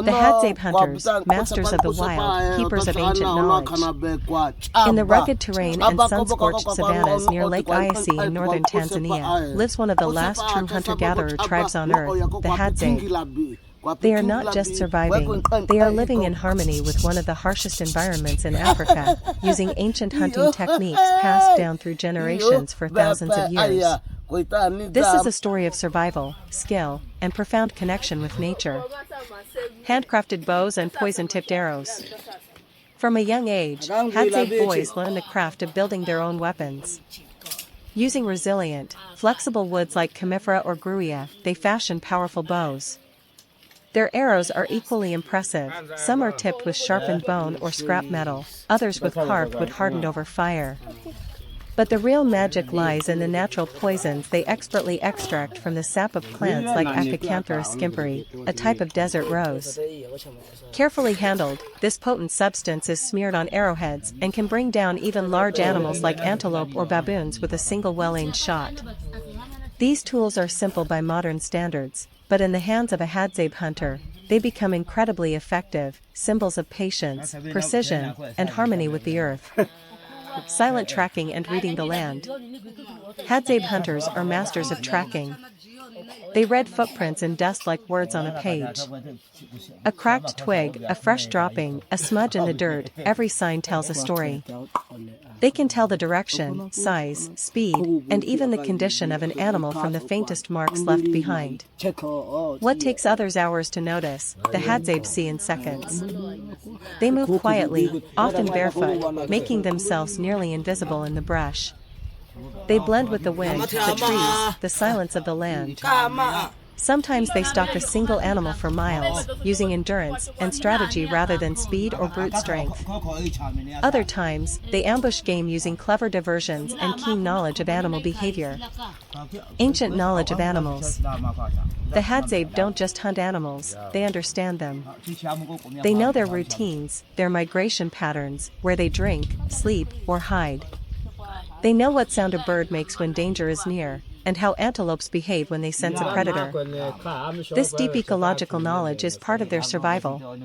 The Hadzabe hunters, masters of the wild, keepers of ancient knowledge. In the rugged terrain and sun-scorched savannas near Lake Eyasi in northern Tanzania, lives one of the last true hunter-gatherer tribes on earth, the Hadzabe. They are not just surviving, they are living in harmony with one of the harshest environments in Africa, using ancient hunting techniques passed down through generations for thousands of years. This is a story of survival, skill, and profound connection with nature. Handcrafted bows and poison-tipped arrows. From a young age, Hadzabe boys learn the craft of building their own weapons. Using resilient, flexible woods like Commiphora or Grewia, they fashion powerful bows. Their arrows are equally impressive, some are tipped with sharpened bone or scrap metal, others with carved wood hardened over fire. But the real magic lies in the natural poisons they expertly extract from the sap of plants like Acokanthera schimperi, a type of desert rose. Carefully handled, this potent substance is smeared on arrowheads and can bring down even large animals like antelope or baboons with a single well-aimed shot. These tools are simple by modern standards, but in the hands of a Hadzabe hunter, they become incredibly effective, symbols of patience, precision, and harmony with the earth. Silent tracking and reading the land. Hadzabe hunters are masters of tracking. They read footprints in dust like words on a page. A cracked twig, a fresh dropping, a smudge in the dirt, every sign tells a story. They can tell the direction, size, speed, and even the condition of an animal from the faintest marks left behind. What takes others hours to notice, the Hadzabe see in seconds. They move quietly, often barefoot, making themselves nearly invisible in the brush. They blend with the wind, the trees, the silence of the land. Sometimes they stalk a single animal for miles, using endurance and strategy rather than speed or brute strength. Other times, they ambush game using clever diversions and keen knowledge of animal behavior. Ancient knowledge of animals. The Hadzabe don't just hunt animals, they understand them. They know their routines, their migration patterns, where they drink, sleep, or hide. They know what sound a bird makes when danger is near, and how antelopes behave when they sense a predator. This deep ecological knowledge is part of their survival,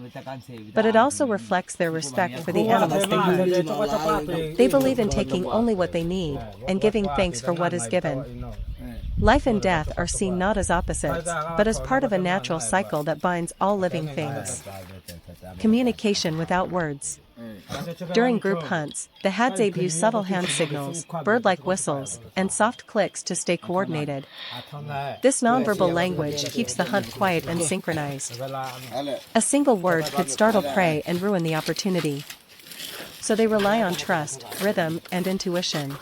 but it also reflects their respect for the animals they hunt. They believe in taking only what they need, and giving thanks for what is given. Life and death are seen not as opposites, but as part of a natural cycle that binds all living things. Communication without words. During group hunts, the Hadzabe use subtle hand signals, bird-like whistles, and soft clicks to stay coordinated. This nonverbal language keeps the hunt quiet and synchronized. A single word could startle prey and ruin the opportunity. So they rely on trust, rhythm, and intuition.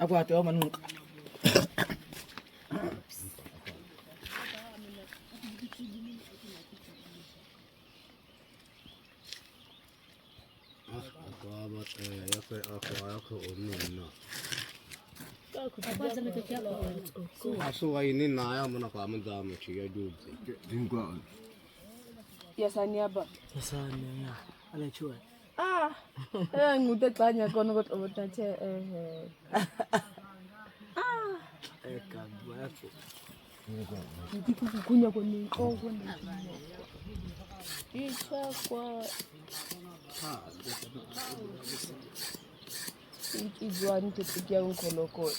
Aku ate o manung. Aku ini naya mana kamu dalam cia juga. Yasanya ba? Yasanya. Ala chua. Ngude tanya kono got otache Kabuapo. Ndi kukunya koni kona. Isha kwa Ijwani tupigia unkoloko.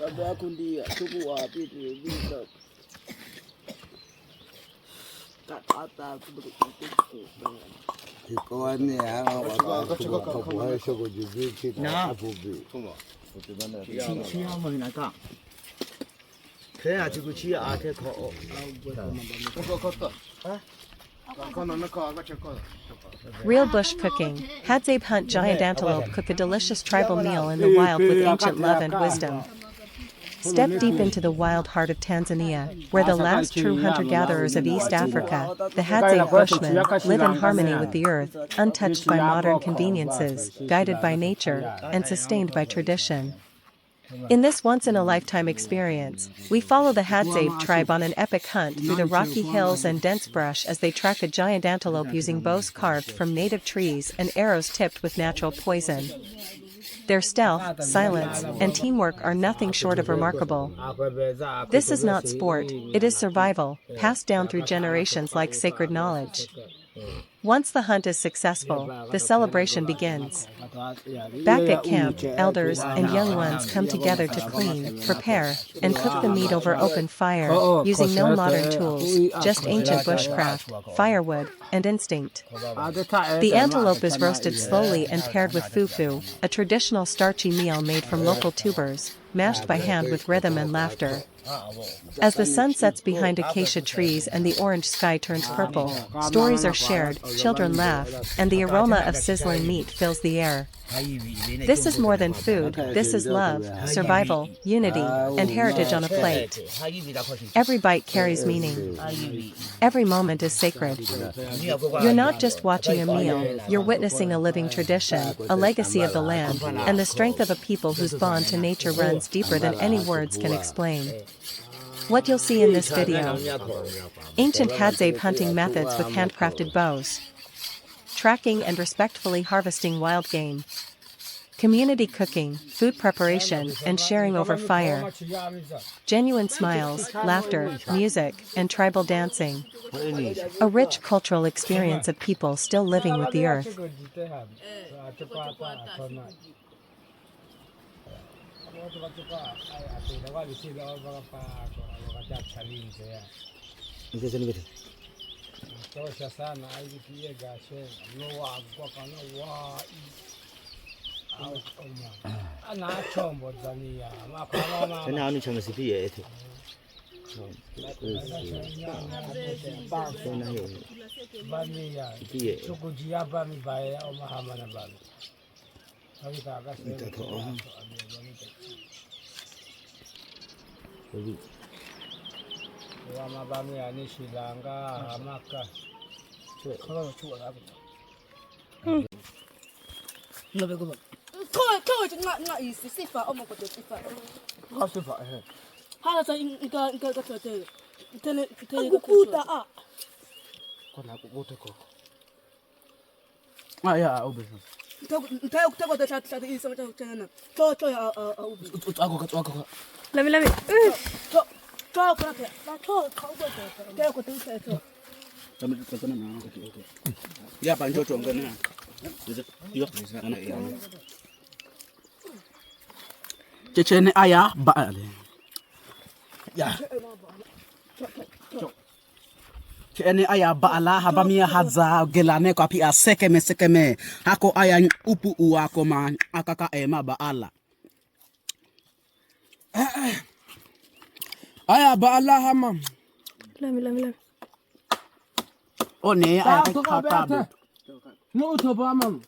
Baba aku dia tuku api tu bisa. Kata aku begitu. Ikaw ni aku hai sego jubi kita abu bi. Chia mo hinaka. Kaya juga chia ate ko. Real bush cooking. Hadzabe hunt giant antelope, cook a delicious tribal meal in the wild with ancient love and wisdom. Step deep into the wild heart of Tanzania, where the last true hunter-gatherers of East Africa, the Hadzabe Bushmen, live in harmony with the earth, untouched by modern conveniences, guided by nature, and sustained by tradition. In this once-in-a-lifetime experience, we follow the Hadzabe tribe on an epic hunt through the rocky hills and dense brush as they track a giant antelope using bows carved from native trees and arrows tipped with natural poison. Their stealth, silence, and teamwork are nothing short of remarkable. This is not sport, it is survival, passed down through generations like sacred knowledge. Once the hunt is successful, the celebration begins. Back at camp, elders and young ones come together to clean, prepare, and cook the meat over open fire, using no modern tools, just ancient bushcraft, firewood, and instinct. The antelope is roasted slowly and paired with fufu, a traditional starchy meal made from local tubers, mashed by hand with rhythm and laughter. As the sun sets behind acacia trees and the orange sky turns purple, stories are shared, children laugh, and the aroma of sizzling meat fills the air. This is more than food, this is love, survival, unity, and heritage on a plate. Every bite carries meaning. Every moment is sacred. You're not just watching a meal, you're witnessing a living tradition, a legacy of the land, and the strength of a people whose bond to nature runs deeper than any words can explain. What you'll see in this video: ancient Hadzabe hunting methods with handcrafted bows, tracking and respectfully harvesting wild game, community cooking, food preparation, and sharing over fire, genuine smiles, laughter, music, and tribal dancing, a rich cultural experience of people still living with the earth. Ya panjo chonga na. Cecene ayah baal. Ya. Cecene ayah baala habamia hadza gelane ko api sekeme hako ayah upu uako man akaka ema baala. Ayah baala hamam. Lami. Oh ne ayah kata. No to ba man.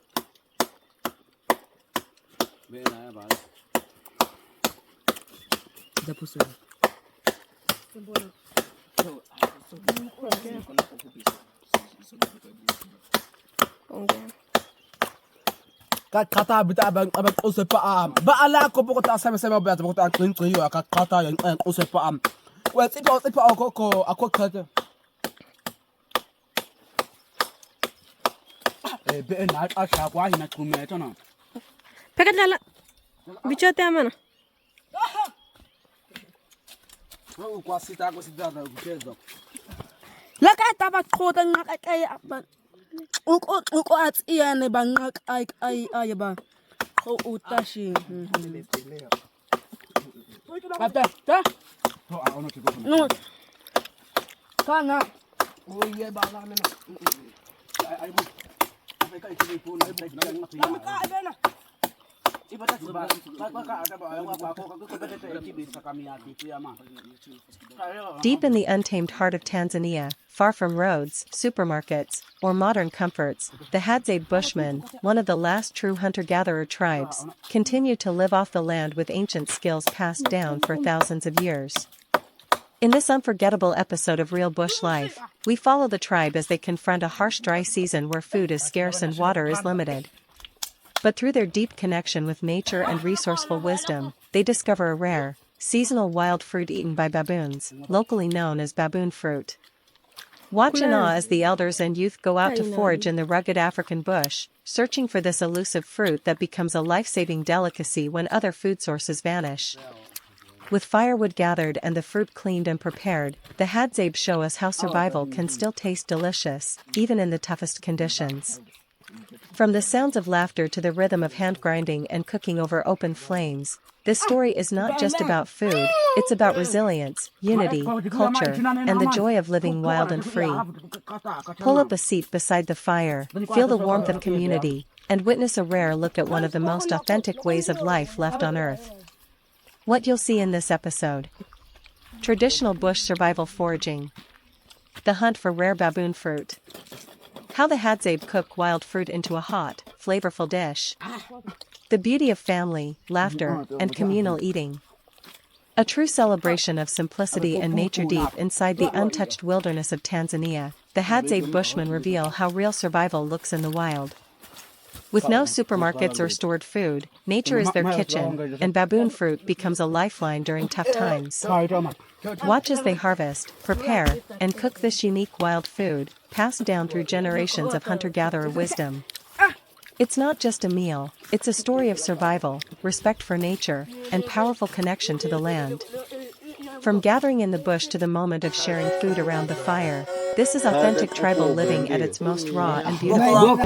Kata bita abang usepa ba ala ko poko ta sama ba poko ta krin yo kata yang usepa wa tipa ako kata be na asha kwa hina kumeta na Pekat lala. Bichote amana. Kwa sita na kuchezo. Laka taba khota ngakay aban. Uko at iyane bangak ay ba. Ko utashi. Kata ta. No. Kana. Oye ba na na. Ay mo. Ay ka ikili po na na. Deep in the untamed heart of Tanzania, far from roads, supermarkets, or modern comforts, the Hadzabe Bushmen, one of the last true hunter-gatherer tribes, continue to live off the land with ancient skills passed down for thousands of years. In this unforgettable episode of Real Bush Life, we follow the tribe as they confront a harsh dry season where food is scarce and water is limited. But through their deep connection with nature and resourceful wisdom, they discover a rare, seasonal wild fruit eaten by baboons, locally known as baboon fruit. Watch in awe as the elders and youth go out to forage in the rugged African bush, searching for this elusive fruit that becomes a life-saving delicacy when other food sources vanish. With firewood gathered and the fruit cleaned and prepared, the Hadzabe show us how survival can still taste delicious, even in the toughest conditions. From the sounds of laughter to the rhythm of hand grinding and cooking over open flames, this story is not just about food, it's about resilience, unity, culture, and the joy of living wild and free. Pull up a seat beside the fire, feel the warmth of community, and witness a rare look at one of the most authentic ways of life left on Earth. What you'll see in this episode: traditional bush survival foraging, the hunt for rare baboon fruit, how the Hadzabe cook wild fruit into a hot, flavorful dish, the beauty of family, laughter, and communal eating. A true celebration of simplicity and nature. Deep inside the untouched wilderness of Tanzania, the Hadzabe Bushmen reveal how real survival looks in the wild. With no supermarkets or stored food, nature is their kitchen, and baboon fruit becomes a lifeline during tough times. Watch as they harvest, prepare, and cook this unique wild food, passed down through generations of hunter-gatherer wisdom. It's not just a meal, it's a story of survival, respect for nature, and powerful connection to the land. From gathering in the bush to the moment of sharing food around the fire, this is authentic tribal living at its most raw and beautiful.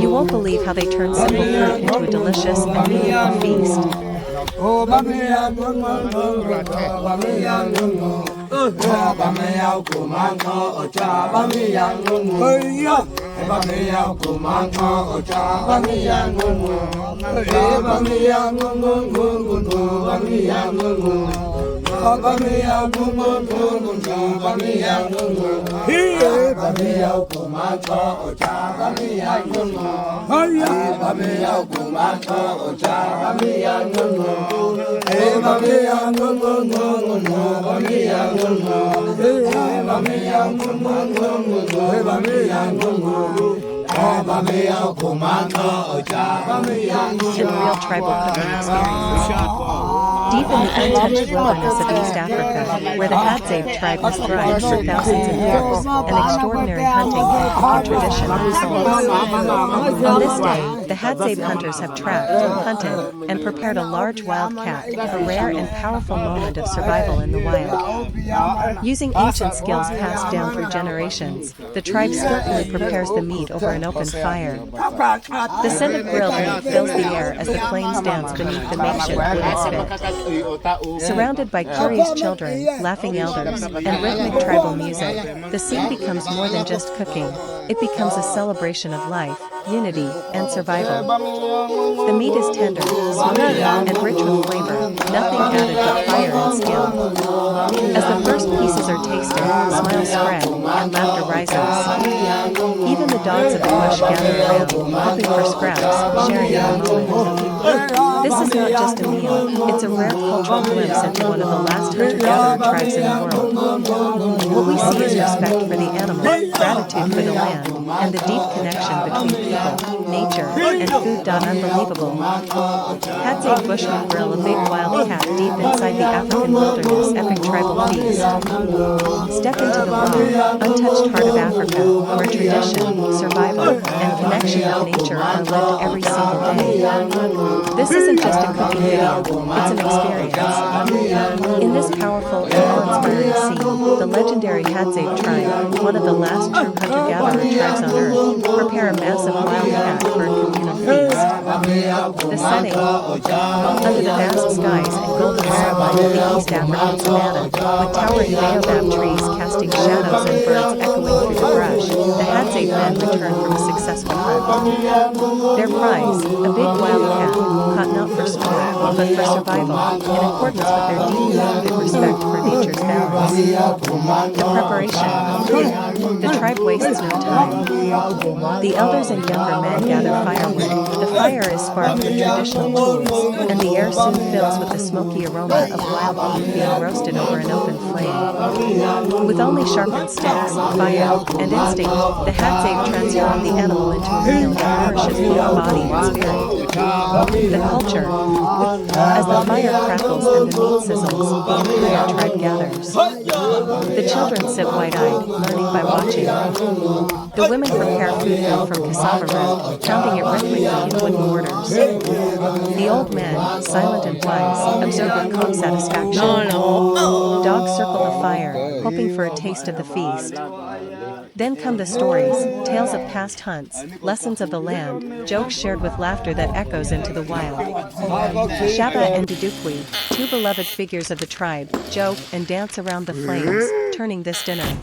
You won't believe how they turn simple fruit into a delicious and meaningful feast. In real tribal cooking experience. Deep in the untouched wilderness of East Africa, where the Hadzabe tribe has thrived for thousands of years, an extraordinary hunting and tradition unfolds. On this day, the Hadzabe hunters have trapped, hunted, and prepared a large wild cat, a rare and powerful moment of survival in the wild. Using ancient skills passed down through generations, the tribe skillfully prepares the meat over an open fire. The scent of grilled meat fills the air as the flames dance beneath the makeshift wooden spit. Surrounded by curious children, laughing elders, and rhythmic tribal music, the scene becomes more than just cooking. It becomes a celebration of life, unity, and survival. The meat is tender, smoky, and rich with flavor, nothing added but fire and skill. As the first pieces are tasted, smiles spread, and laughter rises. Even the dogs of the bush gather around, hoping for scraps, sharing amongst them. This is not just a meal, it's a rare cultural glimpse into one of the last hunter-gatherer tribes in the world. What we see is respect for the animal, gratitude for the land, and the deep connection between people, nature, and food. Unbelievable. Hadzabe Bushman grill a big wild cat deep inside the African wilderness, epic tribal feast. Step into the raw, untouched heart of Africa, where tradition, survival, and connection with nature are lived every single day. This isn't just a cooking video, it's an experience. In this powerful and awe-inspiring scene, the legendary Hadzabe tribe, one of the last true hunter-gatherer tribes on Earth, prepare a massive wild cat for a communal feast. The setting, under the vast skies and golden sunlight of the East African savanna, with towering baobab trees casting shadows and birds echoing through the brush, the Hadzabe men return from a successful hunt. Their prize, a big wild cat, caught not for sport, but for survival, in accordance with their deeply rooted respect for nature's balance. The preparation. The tribe wastes no time. The elders and younger men gather firewood. The fire is sparked with traditional tools, and the air soon fills with the smoky aroma of wild beef being roasted over an open flame. With only sharpened sticks, fire, and instinct, the Hadzabe transform the animal into a meal that nourishes both body and spirit. The culture. As the fire crackles and the meat sizzles, the entire tribe gathers. The children sit wide-eyed, learning by watching. The women prepare food from cassava root, pounding it rhythmically in wooden mortars. The old men, silent and wise, observe with calm satisfaction. Dogs circle the fire, hoping for a taste of the feast. Then come the stories, tales of past hunts, lessons of the land, jokes shared with laughter that echoes into the wild. Shaba and Dudukwi, two beloved figures of the tribe, joke and dance around the flames, turning this dinner